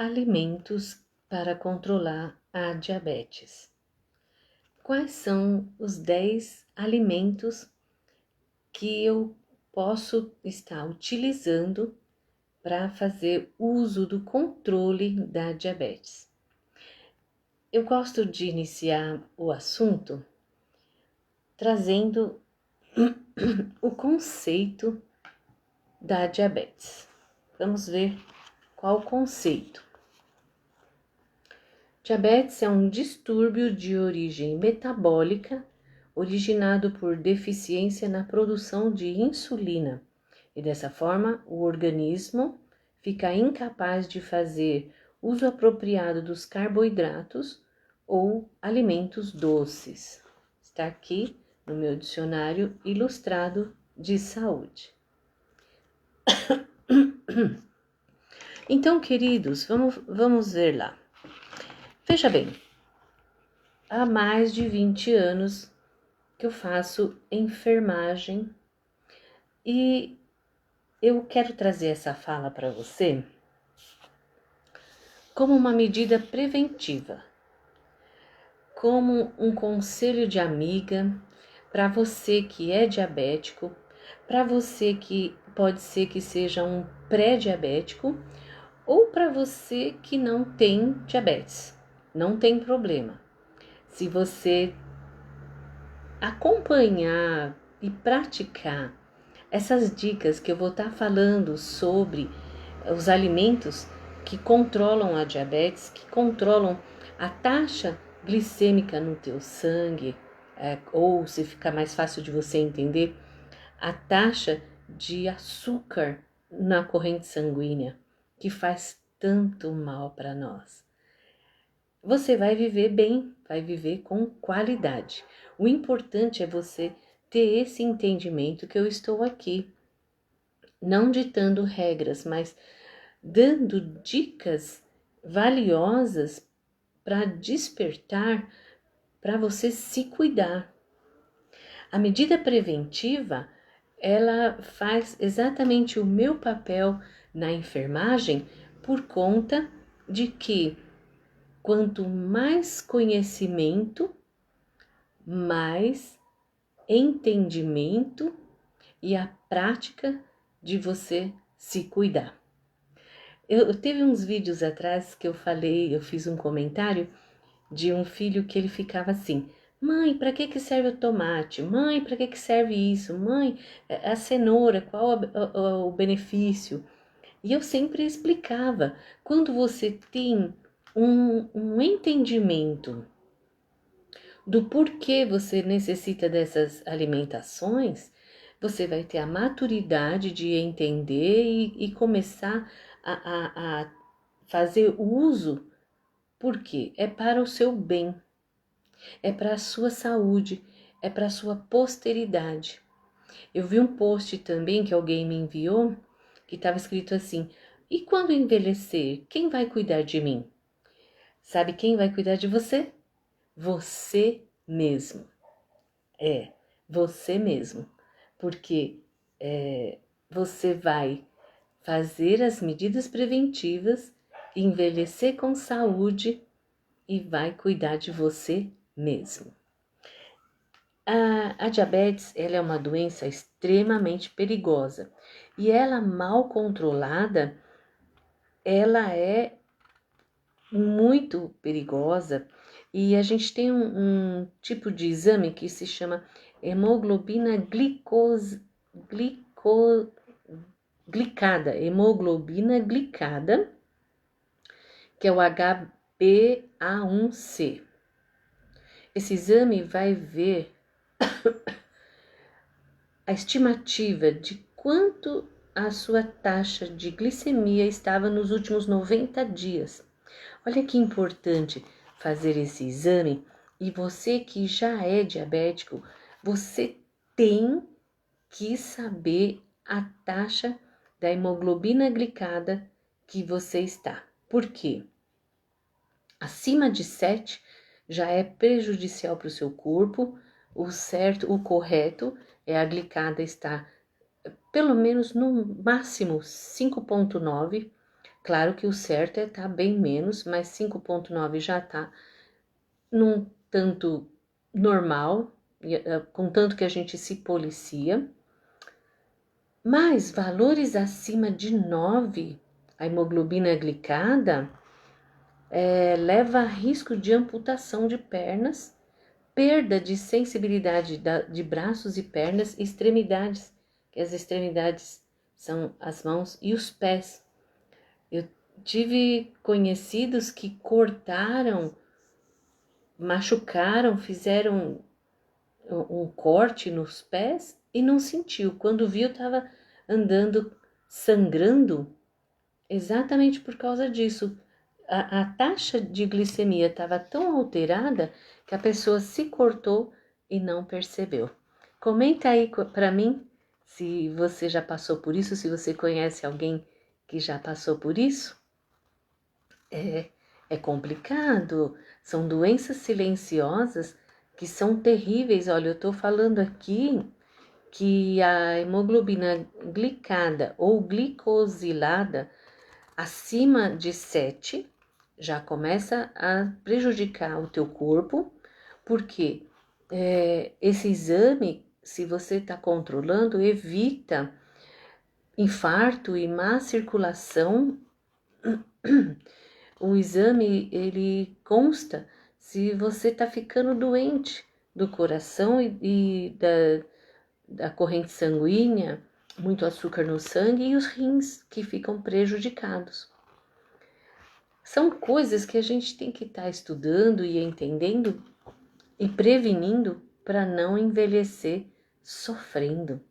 Alimentos para controlar a diabetes. Quais são os 10 alimentos que eu posso estar utilizando para fazer uso do controle da diabetes? Eu gosto de iniciar o assunto trazendo o conceito da diabetes. Vamos ver qual o conceito. Diabetes é um distúrbio de origem metabólica originado por deficiência na produção de insulina, e dessa forma o organismo fica incapaz de fazer uso apropriado dos carboidratos ou alimentos doces. Está aqui no meu dicionário ilustrado de saúde. Então, queridos, vamos ver lá. Veja bem, há mais de 20 anos que eu faço enfermagem e eu quero trazer essa fala para você como uma medida preventiva, como um conselho de amiga para você que é diabético, para você que pode ser que seja um pré-diabético ou para você que não tem diabetes, não tem problema. Se você acompanhar e praticar essas dicas que eu vou estar falando sobre os alimentos que controlam a diabetes, que controlam a taxa glicêmica no teu sangue, ou se ficar mais fácil de você entender, a taxa de açúcar na corrente sanguínea, que faz tanto mal para nós. Você vai viver bem, vai viver com qualidade. O importante é você ter esse entendimento que eu estou aqui, não ditando regras, mas dando dicas valiosas para despertar, para você se cuidar. A medida preventiva, ela faz exatamente o meu papel na enfermagem por conta de que quanto mais conhecimento, mais entendimento e a prática de você se cuidar. Eu teve uns vídeos atrás que eu fiz um comentário de um filho que ele ficava assim: mãe, para que serve o tomate? Mãe, para que serve isso? Mãe, a cenoura, qual o benefício? E eu sempre explicava, quando você tem um entendimento do porquê você necessita dessas alimentações, você vai ter a maturidade de entender e começar a fazer uso, porque é para o seu bem, é para a sua saúde, é para a sua posteridade. Eu vi um post também que alguém me enviou, que estava escrito assim: e quando envelhecer, quem vai cuidar de mim? Sabe quem vai cuidar de você? Você mesmo. Você mesmo. Porque você vai fazer as medidas preventivas, envelhecer com saúde e vai cuidar de você mesmo. A diabetes, ela é uma doença extremamente perigosa e ela mal controlada, ela é muito perigosa, e a gente tem um tipo de exame que se chama hemoglobina glicada, hemoglobina glicada, que é o HbA1c. Esse exame vai ver a estimativa de quanto a sua taxa de glicemia estava nos últimos 90 dias. Olha que importante fazer esse exame, e você que já é diabético, você tem que saber a taxa da hemoglobina glicada que você está. Por quê? Acima de 7 já é prejudicial para o seu corpo. O certo, o correto é a glicada estar pelo menos no máximo 5,9. Claro que o certo é estar bem menos, mas 5,9 já está num tanto normal, contanto que a gente se policia. Mas valores acima de 9, a hemoglobina glicada, leva a risco de amputação de pernas, perda de sensibilidade de braços e pernas, extremidades, que as extremidades são as mãos e os pés. Eu tive conhecidos que cortaram, machucaram, fizeram um corte nos pés e não sentiu. Quando viu, estava andando sangrando exatamente por causa disso. A taxa de glicemia estava tão alterada que a pessoa se cortou e não percebeu. Comenta aí para mim se você já passou por isso, se você conhece alguém que já passou por isso. É complicado, são doenças silenciosas que são terríveis. Olha, eu estou falando aqui que a hemoglobina glicada ou glicosilada acima de 7 já começa a prejudicar o teu corpo, porque esse exame, se você está controlando, evita infarto e má circulação. O exame, ele consta se você está ficando doente do coração e da corrente sanguínea, muito açúcar no sangue e os rins que ficam prejudicados. São coisas que a gente tem que estar estudando e entendendo e prevenindo para não envelhecer sofrendo.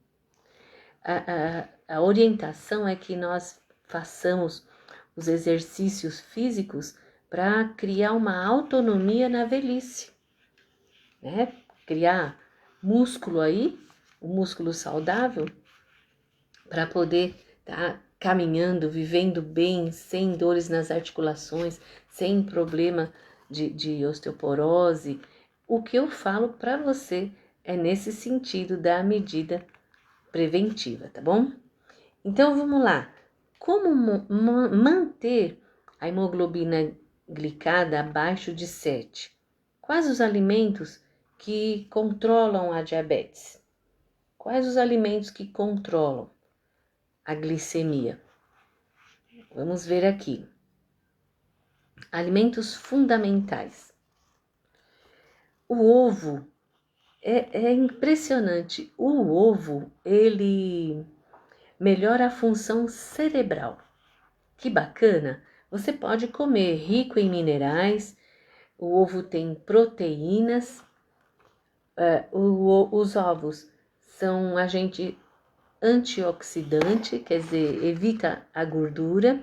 A orientação é que nós façamos os exercícios físicos para criar uma autonomia na velhice, né? Criar músculo aí, um músculo saudável, para poder estar caminhando, vivendo bem, sem dores nas articulações, sem problema de osteoporose. O que eu falo para você é nesse sentido da medida preventiva, tá bom? Então vamos lá. Como manter a hemoglobina glicada abaixo de 7? Quais os alimentos que controlam a diabetes? Quais os alimentos que controlam a glicemia? Vamos ver aqui. Alimentos fundamentais. O ovo é impressionante. O ovo, ele melhora a função cerebral. Que bacana! Você pode comer rico em minerais, o ovo tem proteínas, os ovos são agente antioxidante, quer dizer, evita a gordura.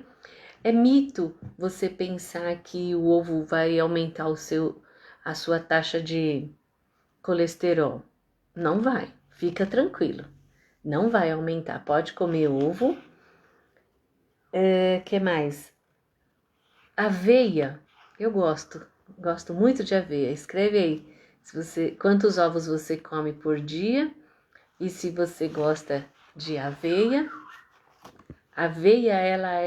É mito você pensar que o ovo vai aumentar a sua taxa de colesterol. Não vai, fica tranquilo. Não vai aumentar. Pode comer ovo. Que mais? Aveia. Eu gosto muito de aveia. Escreve aí quantos ovos você come por dia e se você gosta de aveia. Aveia, ela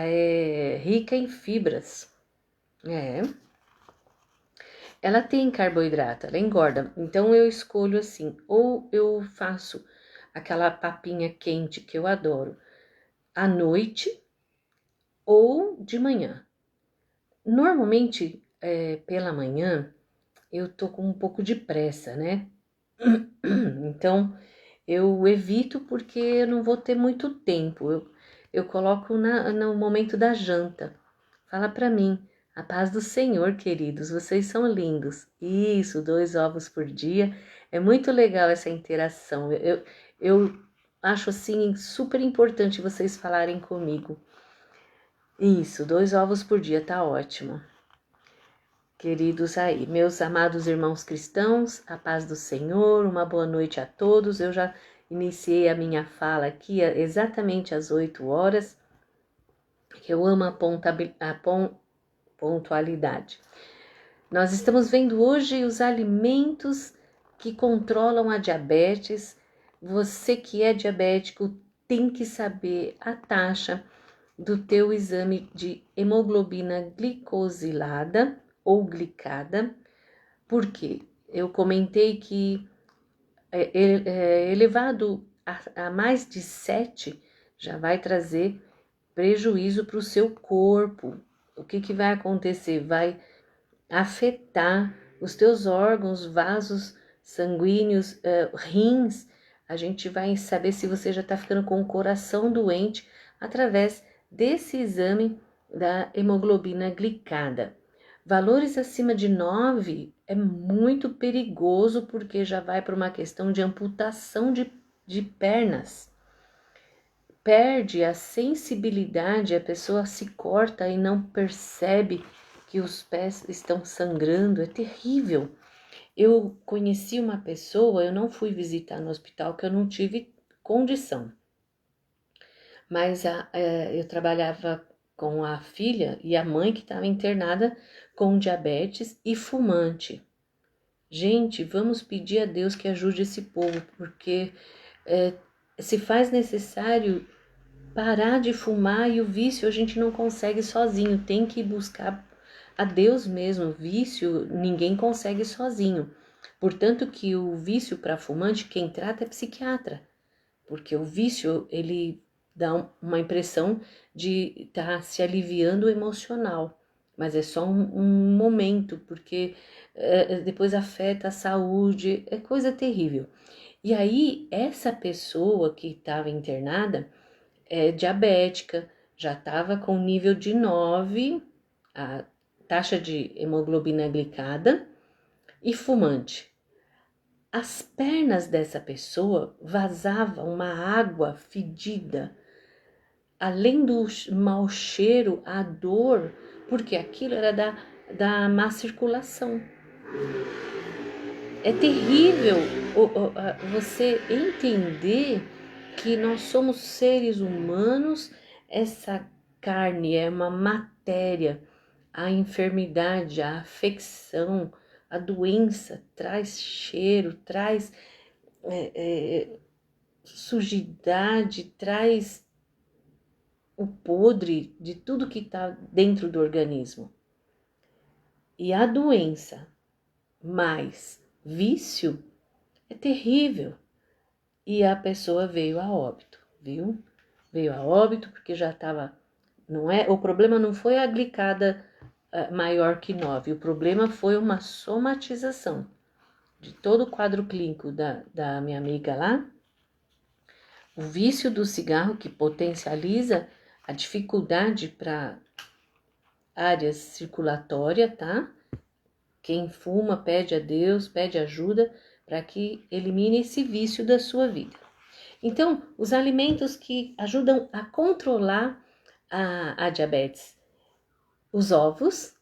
é rica em fibras. Ela tem carboidrato, ela engorda. Então eu escolho assim, ou eu faço aquela papinha quente que eu adoro à noite ou de manhã. Normalmente, pela manhã, eu tô com um pouco de pressa, né? Então, eu evito porque eu não vou ter muito tempo. Eu coloco no momento da janta. Fala para mim, a paz do Senhor, queridos, vocês são lindos. Isso, 2 ovos por dia. É muito legal essa interação. Eu acho assim super importante vocês falarem comigo. Isso, 2 ovos por dia, tá ótimo. Queridos aí, meus amados irmãos cristãos, a paz do Senhor, uma boa noite a todos. Eu já iniciei a minha fala aqui exatamente às 8 horas, que eu amo a pontualidade. Nós estamos vendo hoje os alimentos que controlam a diabetes. Você que é diabético tem que saber a taxa do teu exame de hemoglobina glicosilada ou glicada, porque eu comentei que elevado a mais de 7 já vai trazer prejuízo para o seu corpo. O que vai acontecer? Vai afetar os teus órgãos, vasos sanguíneos, rins. A gente vai saber se você já está ficando com o coração doente através desse exame da hemoglobina glicada. Valores acima de 9 é muito perigoso porque já vai para uma questão de amputação de pernas. Perde a sensibilidade, a pessoa se corta e não percebe que os pés estão sangrando, é terrível. Eu conheci uma pessoa, eu não fui visitar no hospital, que eu não tive condição, mas eu trabalhava com a filha e a mãe que estava internada com diabetes e fumante. Gente, vamos pedir a Deus que ajude esse povo, porque se faz necessário parar de fumar e o vício a gente não consegue sozinho, tem que buscar a Deus mesmo. Vício ninguém consegue sozinho. Portanto que o vício para fumante, quem trata é psiquiatra, porque o vício ele dá uma impressão de estar se aliviando o emocional, mas é só um momento, porque depois afeta a saúde, é coisa terrível. E aí essa pessoa que estava internada é diabética, já estava com nível de 9, a taxa de hemoglobina glicada, e fumante. As pernas dessa pessoa vazavam uma água fedida, além do mau cheiro, a dor, porque aquilo era da má circulação. É terrível você entender que nós somos seres humanos, essa carne é uma matéria, a enfermidade, a afecção, a doença traz cheiro, traz sujidade, traz o podre de tudo que está dentro do organismo. E a doença mais vício é terrível. E a pessoa veio a óbito, viu? Veio a óbito porque já estava, não é? O problema não foi a glicada maior que 9, o problema foi uma somatização de todo o quadro clínico da minha amiga lá. O vício do cigarro que potencializa a dificuldade para áreas circulatórias, tá? Quem fuma pede a Deus, pede ajuda para que elimine esse vício da sua vida. Então, os alimentos que ajudam a controlar a diabetes: os ovos,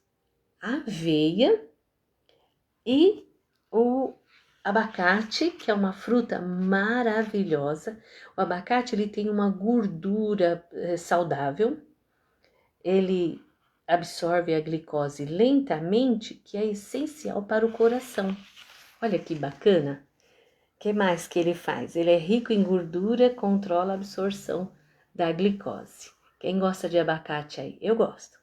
a aveia e o abacate, que é uma fruta maravilhosa. O abacate ele tem uma gordura saudável, ele absorve a glicose lentamente, que é essencial para o coração. Olha que bacana! O que mais que ele faz? Ele é rico em gordura, controla a absorção da glicose. Quem gosta de abacate aí? Eu gosto.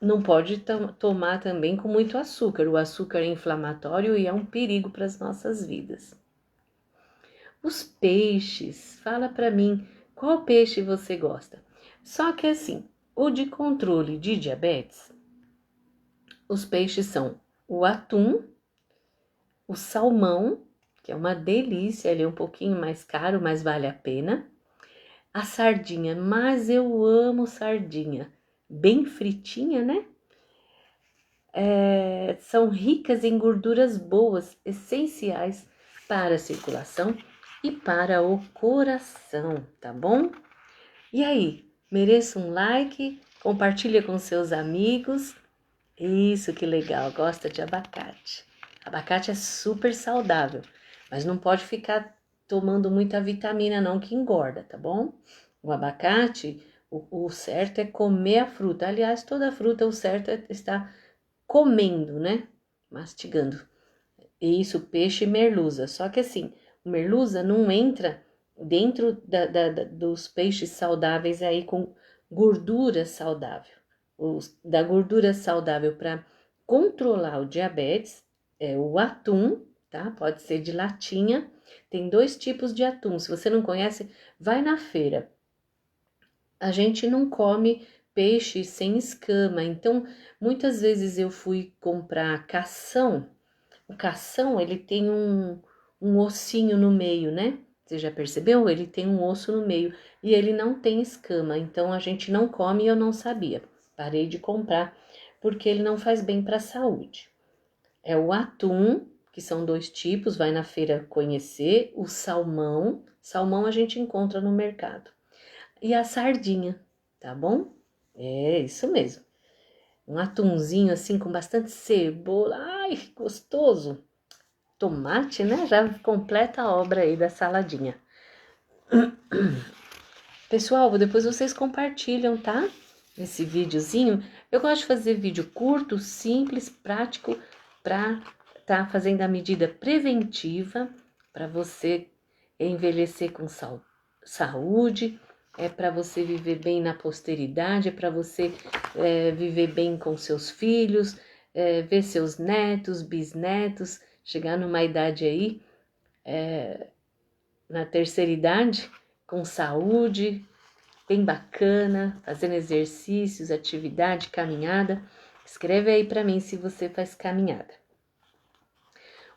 Não pode tomar também com muito açúcar. O açúcar é inflamatório e é um perigo para as nossas vidas. Os peixes, fala para mim, qual peixe você gosta? Só que assim, o de controle de diabetes, os peixes são o atum, o salmão, que é uma delícia, ele é um pouquinho mais caro, mas vale a pena. A sardinha, mas eu amo sardinha, bem fritinha, né? São ricas em gorduras boas, essenciais para a circulação e para o coração, tá bom? E aí, mereço um like, compartilha com seus amigos. Isso, que legal, gosta de abacate. Abacate é super saudável, mas não pode ficar tomando muita vitamina não, que engorda, tá bom? O abacate, o certo é comer a fruta. Aliás, toda fruta, o certo é estar comendo, né? Mastigando. Isso, peixe e merluza. Só que assim, merluza não entra dentro dos peixes saudáveis aí com gordura saudável. Da gordura saudável para controlar o diabetes é o atum, tá? Pode ser de latinha. Tem 2 tipos de atum. Se você não conhece, vai na feira. A gente não come peixe sem escama, então muitas vezes eu fui comprar cação. O cação, ele tem um ossinho no meio, né? Você já percebeu? Ele tem um osso no meio e ele não tem escama, então a gente não come e eu não sabia. Parei de comprar porque ele não faz bem para a saúde. É o atum, que são 2 tipos, vai na feira conhecer, o salmão. Salmão a gente encontra no mercado. E a sardinha, tá bom? É isso mesmo. Um atumzinho assim com bastante cebola. Ai, gostoso! Tomate, né? Já completa a obra aí da saladinha. Pessoal, depois vocês compartilham, tá? Esse videozinho. Eu gosto de fazer vídeo curto, simples, prático, para tá fazendo a medida preventiva para você envelhecer com saúde, é para você viver bem na posteridade, é para você viver bem com seus filhos, ver seus netos, bisnetos, chegar numa idade aí, na terceira idade, com saúde, bem bacana, fazendo exercícios, atividade, caminhada. Escreve aí para mim se você faz caminhada.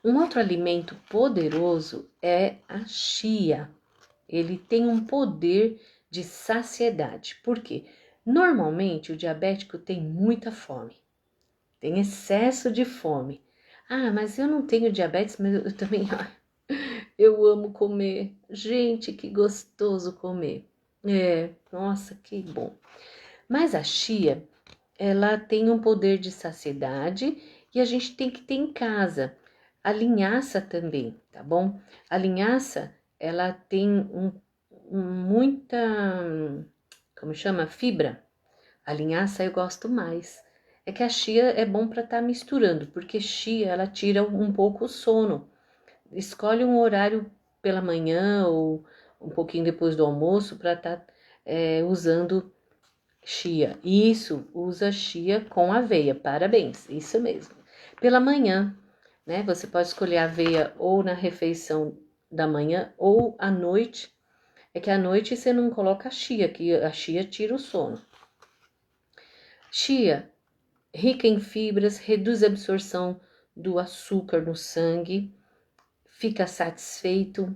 Um outro alimento poderoso é a chia. Ele tem um poder de saciedade. Por quê? Normalmente o diabético tem muita fome, tem excesso de fome. Ah, mas eu não tenho diabetes, mas eu também eu amo comer. Gente, que gostoso comer. Nossa, que bom. Mas a chia, ela tem um poder de saciedade e a gente tem que ter em casa. A linhaça também, tá bom? A linhaça, ela tem muita, como chama? Fibra. A linhaça eu gosto mais. É que a chia é bom para estar misturando, porque chia, ela tira um pouco o sono. Escolhe um horário pela manhã ou um pouquinho depois do almoço para estar usando chia. Isso, usa chia com aveia. Parabéns, isso mesmo. Pela manhã, né? Você pode escolher aveia ou na refeição da manhã ou à noite. É que à noite você não coloca chia, que a chia tira o sono. Chia, rica em fibras, reduz a absorção do açúcar no sangue, fica satisfeito,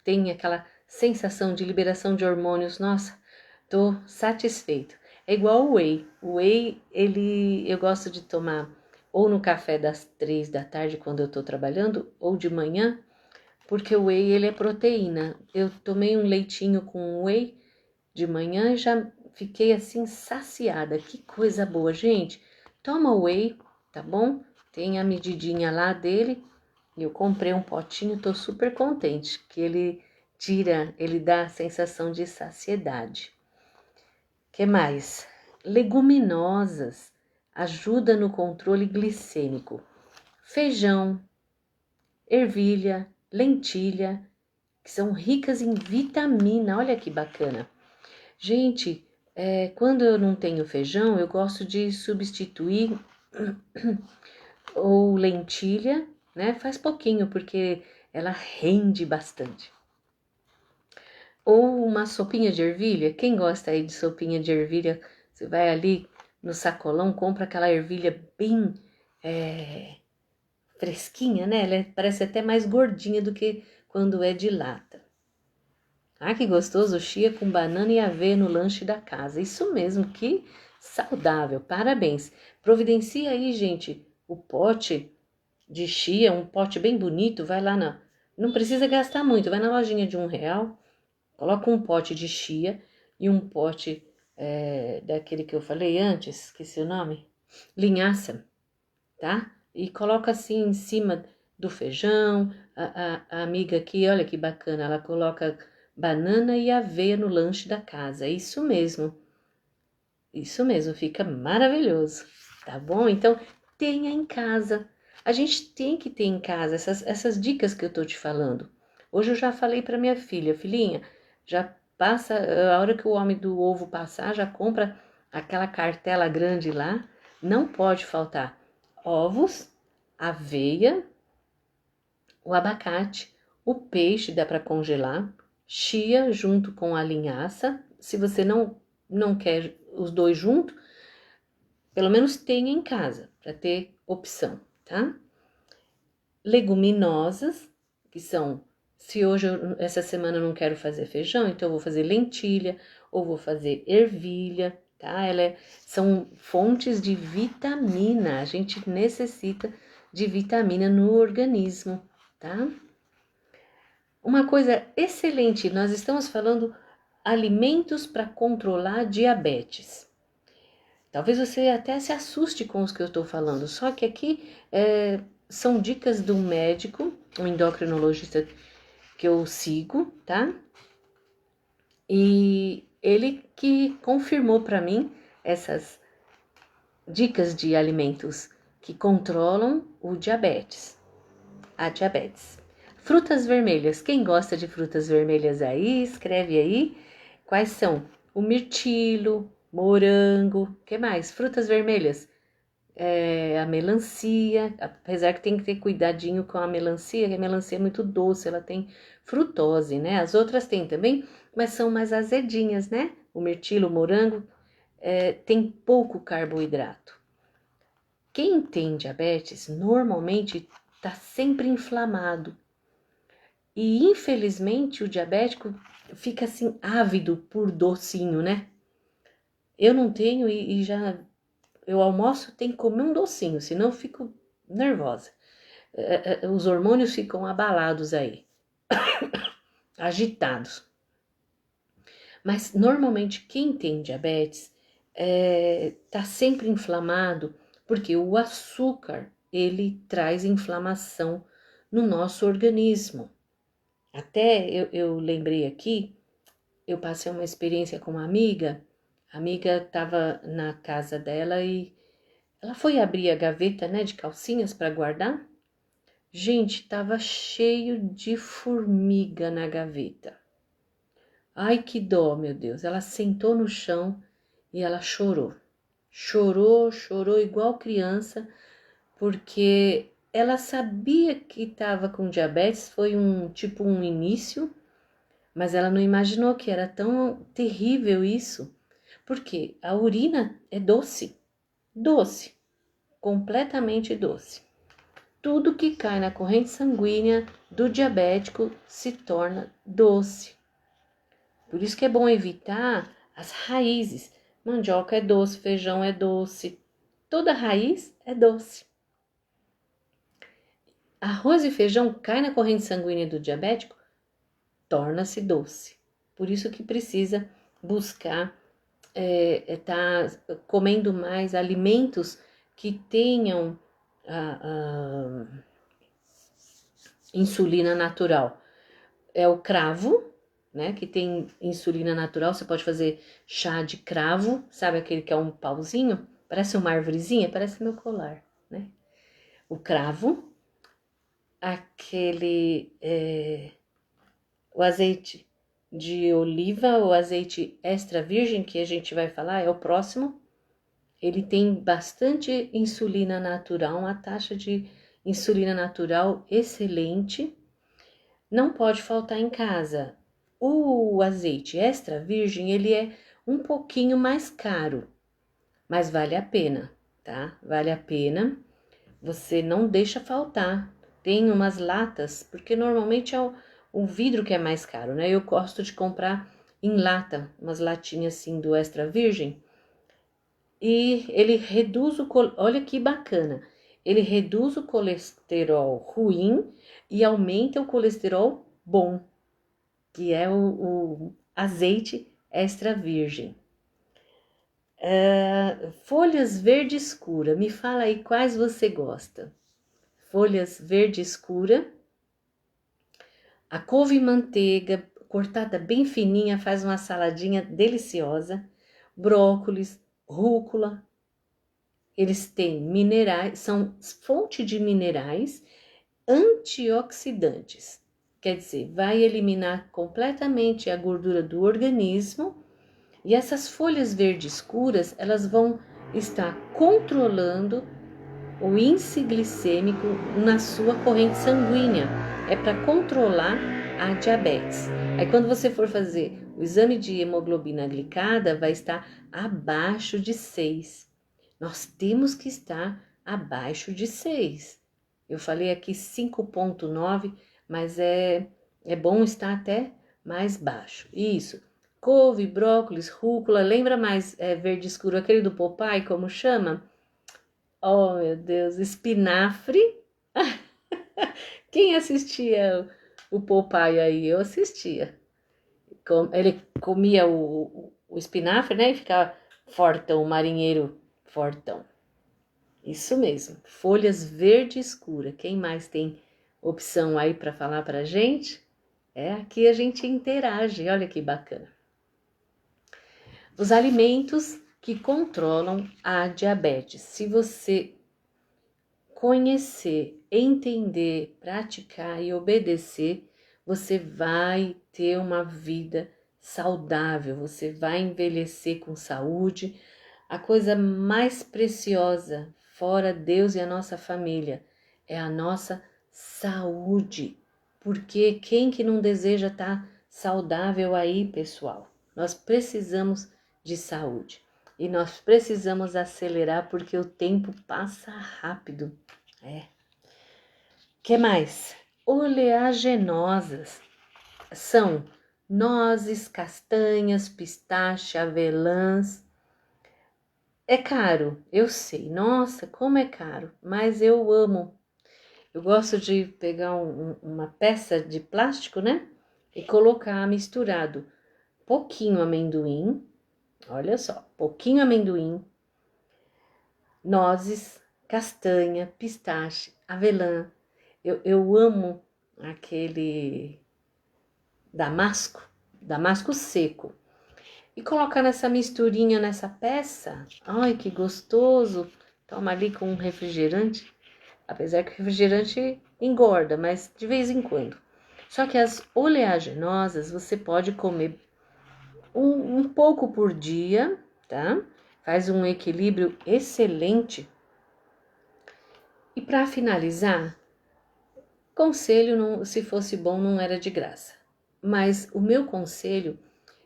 tem aquela sensação de liberação de hormônios. Nossa, tô satisfeito. É igual o whey. O whey, eu gosto de tomar ou no café das 3 da tarde, quando eu tô trabalhando, ou de manhã, porque o whey, ele é proteína. Eu tomei um leitinho com whey de manhã e já fiquei assim saciada. Que coisa boa, gente. Toma whey, tá bom? Tem a medidinha lá dele. Eu comprei um potinho, tô super contente, que ele dá a sensação de saciedade. Que mais? Leguminosas ajuda no controle glicêmico. Feijão, ervilha, lentilha, que são ricas em vitamina. Olha que bacana. Gente, quando eu não tenho feijão, eu gosto de substituir ou lentilha, né? Faz pouquinho, porque ela rende bastante. Ou uma sopinha de ervilha. Quem gosta aí de sopinha de ervilha, você vai ali no sacolão, compra aquela ervilha bem fresquinha, né? Ela parece até mais gordinha do que quando é de lata. Ah, que gostoso, chia com banana e aveia no lanche da casa. Isso mesmo, que saudável, parabéns. Providencia aí, gente, o pote de chia, um pote bem bonito, vai lá na... Não precisa gastar muito, vai na lojinha de R$1, coloca um pote de chia e um pote daquele que eu falei antes, esqueci o nome, linhaça, tá? E coloca assim em cima do feijão. A amiga aqui, olha que bacana, ela coloca banana e aveia no lanche da casa. Isso mesmo, fica maravilhoso, tá bom? Então, tenha em casa. A gente tem que ter em casa essas dicas que eu tô te falando. Hoje eu já falei para minha filha, filhinha, já passa, a hora que o homem do ovo passar, já compra aquela cartela grande lá, não pode faltar ovos, aveia, o abacate, o peixe dá para congelar, chia junto com a linhaça. Se você não quer os dois juntos, pelo menos tenha em casa para ter opção, tá? Leguminosas, que são, se hoje essa semana eu não quero fazer feijão, então eu vou fazer lentilha ou vou fazer ervilha, tá? São fontes de vitamina, a gente necessita de vitamina no organismo, tá? Uma coisa excelente, nós estamos falando alimentos para controlar diabetes. Talvez você até se assuste com os que eu estou falando, só que aqui são dicas de um médico, um endocrinologista que eu sigo, tá? E ele que confirmou para mim essas dicas de alimentos que controlam o diabetes, a diabetes. Frutas vermelhas, quem gosta de frutas vermelhas aí, escreve aí quais são. O mirtilo, morango, que mais? Frutas vermelhas, a melancia, apesar que tem que ter cuidadinho com a melancia, que a melancia é muito doce, ela tem frutose, né? As outras têm também, mas são mais azedinhas, né? O mirtilo, o morango, tem pouco carboidrato. Quem tem diabetes normalmente está sempre inflamado. E infelizmente o diabético fica assim ávido por docinho, né? Eu não tenho e já eu almoço tem que comer um docinho, senão eu fico nervosa. Os hormônios ficam abalados aí, agitados. Mas normalmente quem tem diabetes tá sempre inflamado, porque o açúcar ele traz inflamação no nosso organismo. Até eu lembrei aqui, eu passei uma experiência com uma amiga, a amiga estava na casa dela e ela foi abrir a gaveta, né, de calcinhas para guardar. Gente, tava cheio de formiga na gaveta. Ai, que dó, meu Deus. Ela sentou no chão e ela chorou. Chorou igual criança, porque ela sabia que estava com diabetes, foi um início, mas ela não imaginou que era tão terrível isso, porque a urina é doce, doce, completamente doce. Tudo que cai na corrente sanguínea do diabético se torna doce. Por isso que é bom evitar as raízes. Mandioca é doce, feijão é doce, toda raiz é doce. Arroz e feijão cai na corrente sanguínea do diabético, torna-se doce. Por isso que precisa buscar tá comendo mais alimentos que tenham insulina natural. É o cravo, né, que tem insulina natural, você pode fazer chá de cravo, sabe aquele que é um pauzinho? Parece uma arvorezinha, parece meu colar, né? O cravo, o azeite de oliva, o azeite extra virgem, que a gente vai falar, é o próximo. Ele tem bastante insulina natural, uma taxa de insulina natural excelente. Não pode faltar em casa. O azeite extra virgem, ele é um pouquinho mais caro, mas vale a pena, tá? Vale a pena. Você não deixa faltar. Tem umas latas, porque normalmente é o vidro que é mais caro, né? Eu gosto de comprar em lata, umas latinhas assim do extra virgem. E ele reduz olha que bacana, ele reduz o colesterol ruim e aumenta o colesterol bom, que é o azeite extra virgem. Folhas verde escura, me fala aí quais você gosta. Folhas verde escura, a couve manteiga cortada bem fininha faz uma saladinha deliciosa, brócolis, rúcula. Eles têm minerais, são fonte de minerais antioxidantes. quer dizer, vai eliminar completamente a gordura do organismo e essas folhas verdes escuras, elas vão estar controlando o índice glicêmico na sua corrente sanguínea. É para controlar a diabetes. Aí quando você for fazer o exame de hemoglobina glicada, vai estar abaixo de 6. Nós temos que estar abaixo de 6. Eu falei aqui 5,9, mas é bom estar até mais baixo. Isso. Couve, brócolis, rúcula, lembra mais verde escuro, aquele do Popeye, como chama? Oh, meu Deus, espinafre. Quem assistia o Popeye aí? Eu assistia. Ele comia o espinafre, né? E ficava fortão, o marinheiro fortão. Isso mesmo, folhas verde escura. Quem mais tem opção aí para falar pra gente? Aqui a gente interage, olha que bacana. Os alimentos que controlam a diabetes. Se você conhecer, entender, praticar e obedecer, você vai ter uma vida saudável, você vai envelhecer com saúde. A coisa mais preciosa, fora Deus e a nossa família, é a nossa saúde. Porque quem que não deseja estar saudável aí, pessoal? Nós precisamos de saúde. E nós precisamos acelerar porque o tempo passa rápido. Que mais? Oleaginosas são nozes, castanhas, pistache, avelãs. É caro, eu sei. Nossa, como é caro, mas eu amo. Eu gosto de pegar uma peça de plástico, né? E colocar misturado pouquinho amendoim, olha só, pouquinho amendoim, nozes, castanha, pistache, avelã. Eu amo aquele damasco seco. E colocar nessa misturinha, nessa peça. Ai, que gostoso. Toma ali com um refrigerante. Apesar que o refrigerante engorda, mas de vez em quando. Só que as oleaginosas você pode comer um pouco por dia, tá? Faz um equilíbrio excelente. E para finalizar, conselho, não, se fosse bom, não era de graça. Mas o meu conselho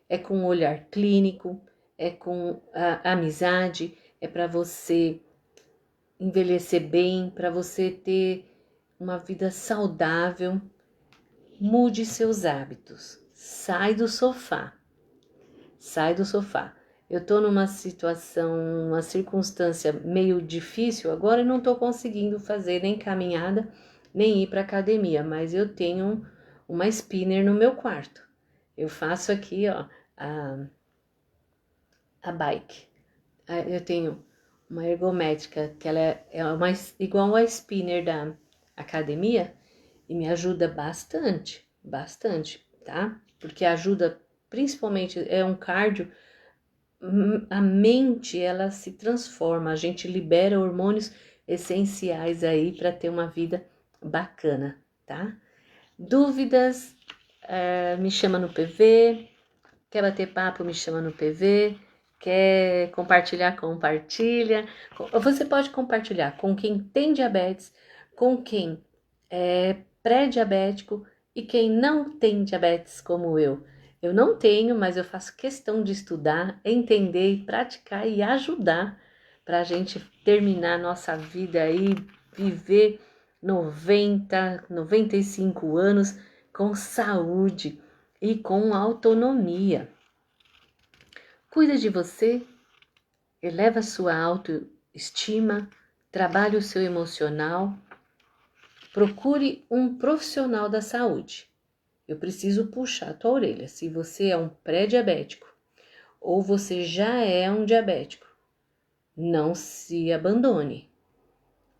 é com um olhar clínico, é com a amizade, é para você envelhecer bem, para você ter uma vida saudável. Mude seus hábitos. Sai do sofá. Sai do sofá. Eu tô numa situação, uma circunstância meio difícil agora e não tô conseguindo fazer nem caminhada, nem ir para academia, mas eu tenho uma spinner no meu quarto. Eu faço aqui, ó, a bike. Eu tenho uma ergométrica que ela é igual a spinner da academia e me ajuda bastante, tá? Porque ajuda, principalmente, é um cardio, a mente, ela se transforma, a gente libera hormônios essenciais aí para ter uma vida bacana, tá? Dúvidas, me chama no PV, quer bater papo, me chama no PV, quer compartilhar, compartilha. Você pode compartilhar com quem tem diabetes, com quem é pré-diabético e quem não tem diabetes como eu. Eu não tenho, mas eu faço questão de estudar, entender e praticar e ajudar para a gente terminar nossa vida aí, viver 90, 95 anos com saúde e com autonomia. Cuida de você, eleva sua autoestima, trabalhe o seu emocional, procure um profissional da saúde. Eu preciso puxar a tua orelha. Se você é um pré-diabético ou você já é um diabético, não se abandone.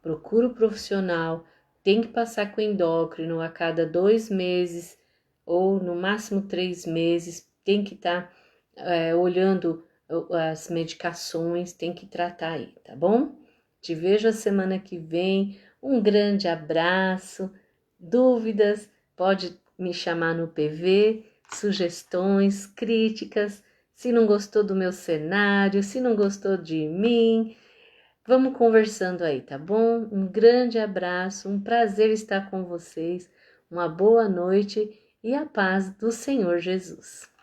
Procure um profissional, tem que passar com endócrino a cada 2 meses ou no máximo 3 meses, tem que estar olhando as medicações, tem que tratar aí, tá bom? Te vejo a semana que vem, um grande abraço, dúvidas, pode me chamar no PV, sugestões, críticas, se não gostou do meu cenário, se não gostou de mim. Vamos conversando aí, tá bom? Um grande abraço, um prazer estar com vocês, uma boa noite e a paz do Senhor Jesus.